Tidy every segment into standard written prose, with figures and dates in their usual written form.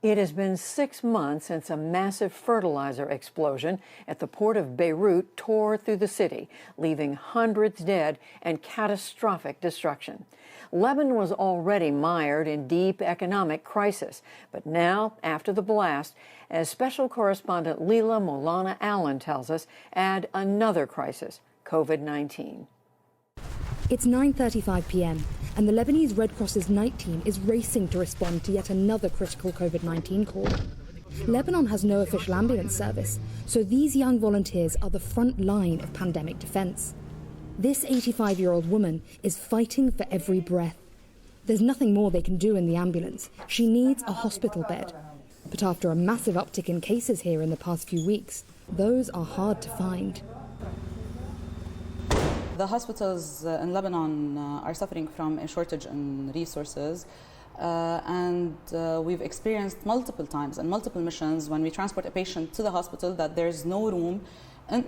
It has been 6 months since a massive fertilizer explosion at the port of Beirut tore through the city, leaving hundreds dead and catastrophic destruction. Lebanon was already mired in deep economic crisis, but now, after the blast, as special correspondent Leila Molana Allen tells us, add another crisis, COVID-19. It's 9:35 p.m. and the Lebanese Red Cross's night team is racing to respond to yet another critical COVID-19 call. Lebanon has no official ambulance service, so these young volunteers are the front line of pandemic defense. This 85-year-old woman is fighting for every breath. There's nothing more they can do in the ambulance. She needs a hospital bed. But after a massive uptick in cases here in the past few weeks, those are hard to find. The hospitals in Lebanon are suffering from a shortage in resources, and we've experienced multiple times and multiple missions when we transport a patient to the hospital that there's no room,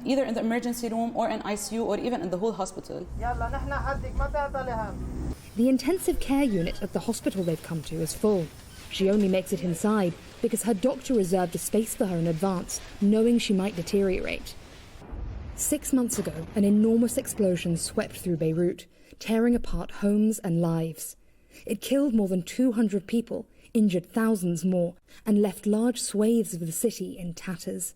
either in the emergency room or in ICU or even in the whole hospital. The intensive care unit at the hospital they've come to is full. She only makes it inside because her doctor reserved a space for her in advance, knowing she might deteriorate. 6 months ago, an enormous explosion swept through Beirut, tearing apart homes and lives. It killed more than 200 people, injured thousands more, and left large swathes of the city in tatters.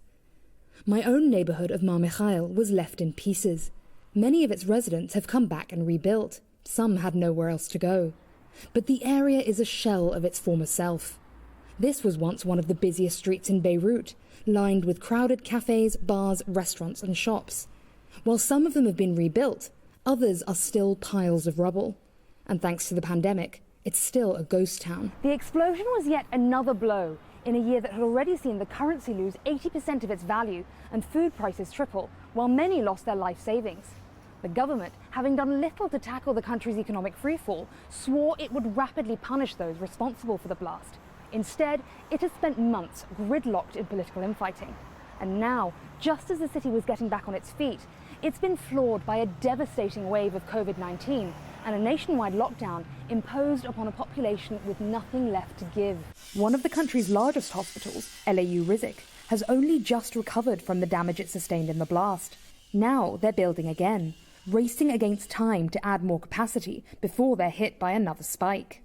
My own neighbourhood of Mar Mikhael was left in pieces. Many of its residents have come back and rebuilt. Some had nowhere else to go. But the area is a shell of its former self. This was once one of the busiest streets in Beirut, lined with crowded cafes, bars, restaurants and shops. While some of them have been rebuilt, others are still piles of rubble. And thanks to the pandemic, it's still a ghost town. The explosion was yet another blow in a year that had already seen the currency lose 80% of its value and food prices triple, while many lost their life savings. The government, having done little to tackle the country's economic freefall, swore it would rapidly punish those responsible for the blast. Instead, it has spent months gridlocked in political infighting. And now, just as the city was getting back on its feet, it's been floored by a devastating wave of COVID-19 and a nationwide lockdown imposed upon a population with nothing left to give. One of the country's largest hospitals, LAU Rizik, has only just recovered from the damage it sustained in the blast. Now they're building again, racing against time to add more capacity before they're hit by another spike.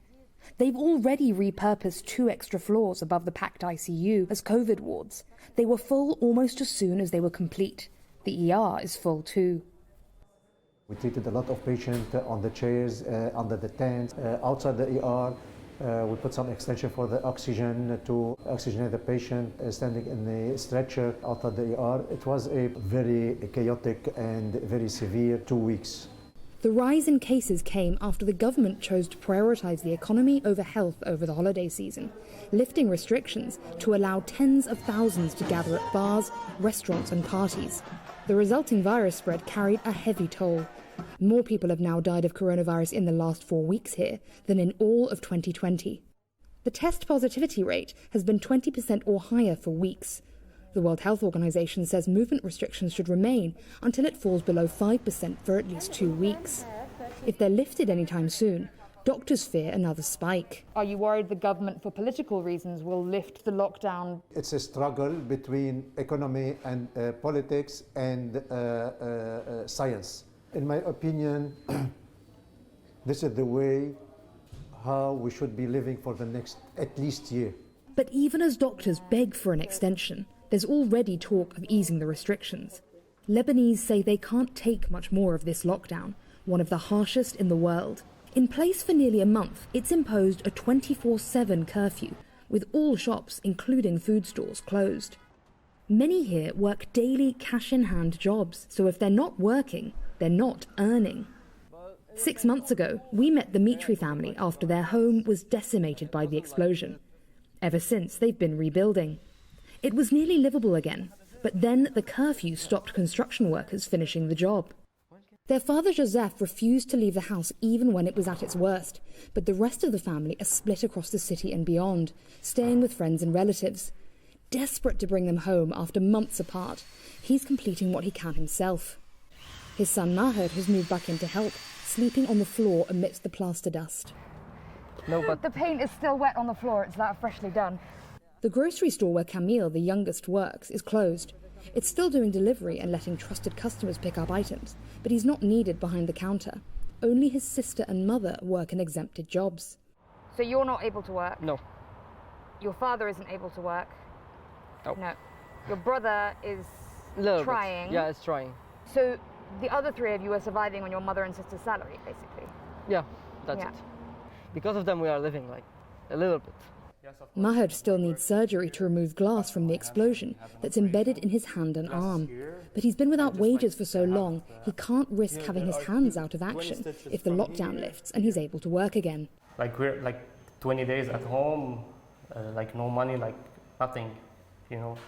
They've already repurposed 2 extra floors above the packed ICU as COVID wards. They were full almost as soon as they were complete. The ER is full too. We treated a lot of patients on the chairs, under the tents, outside the ER. We put some extension for the oxygen to oxygenate the patient standing in the stretcher outside the ER. It was a very chaotic and very severe 2 weeks. The rise in cases came after the government chose to prioritise the economy over health over the holiday season, lifting restrictions to allow tens of thousands to gather at bars, restaurants and parties. The resulting virus spread carried a heavy toll. More people have now died of coronavirus in the last 4 weeks here than in all of 2020. The test positivity rate has been 20% or higher for weeks. The World Health Organization says movement restrictions should remain until it falls below 5% for at least 2 weeks. If they're lifted anytime soon, doctors fear another spike. Are you worried the government, for political reasons, will lift the lockdown? It's a struggle between economy and politics and science. In my opinion, this is the way how we should be living for the next at least year. But even as doctors beg for an extension, there's already talk of easing the restrictions. Lebanese say they can't take much more of this lockdown, one of the harshest in the world. In place for nearly a month, it's imposed a 24/7 curfew, with all shops, including food stores, closed. Many here work daily cash-in-hand jobs, so if they're not working, they're not earning. 6 months ago, we met the Mitri family after their home was decimated by the explosion. Ever since, they've been rebuilding. It was nearly livable again, but then the curfew stopped construction workers finishing the job. Their father Joseph refused to leave the house even when it was at its worst, but the rest of the family are split across the city and beyond, staying with friends and relatives. Desperate to bring them home after months apart, he's completing what he can himself. His son Maher has moved back in to help, sleeping on the floor amidst the plaster dust. The paint is still wet on the floor, it's that freshly done. The grocery store where Camille, the youngest, works is closed. It's still doing delivery and letting trusted customers pick up items, but he's not needed behind the counter. Only his sister and mother work in exempted jobs. So you're not able to work? No. Your father isn't able to work? Nope. No. Your brother is Little trying? bit. Yeah, it's trying. So the other three of you are surviving on your mother and sister's salary, basically? Yeah, that's Yeah. it. Because of them, we are living like a little bit. Maher still needs surgery to remove glass from the explosion that's embedded in his hand and arm. But he's been without wages for so long, he can't risk having his hands out of action if the lockdown lifts and he's able to work again. Like we're like 20 days at home, like no money, like nothing, you know.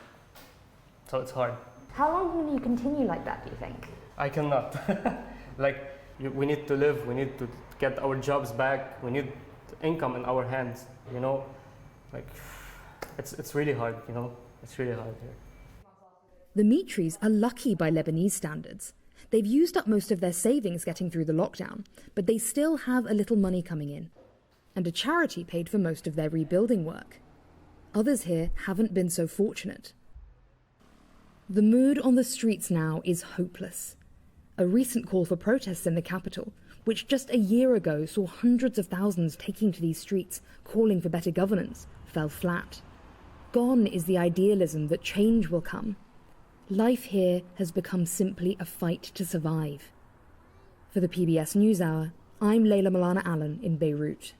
So it's hard. How long will you continue like that, do you think? I cannot. We need to live, we need to get our jobs back, we need income in our hands, you know. Like, it's really hard, you know. It's really hard here. The Mitris are lucky by Lebanese standards. They've used up most of their savings getting through the lockdown, but they still have a little money coming in. And a charity paid for most of their rebuilding work. Others here haven't been so fortunate. The mood on the streets now is hopeless. A recent call for protests in the capital, which just a year ago saw hundreds of thousands taking to these streets, calling for better governance, fell flat. Gone is the idealism that change will come. Life here has become simply a fight to survive. For the PBS NewsHour, I'm Layla Milana Allen in Beirut.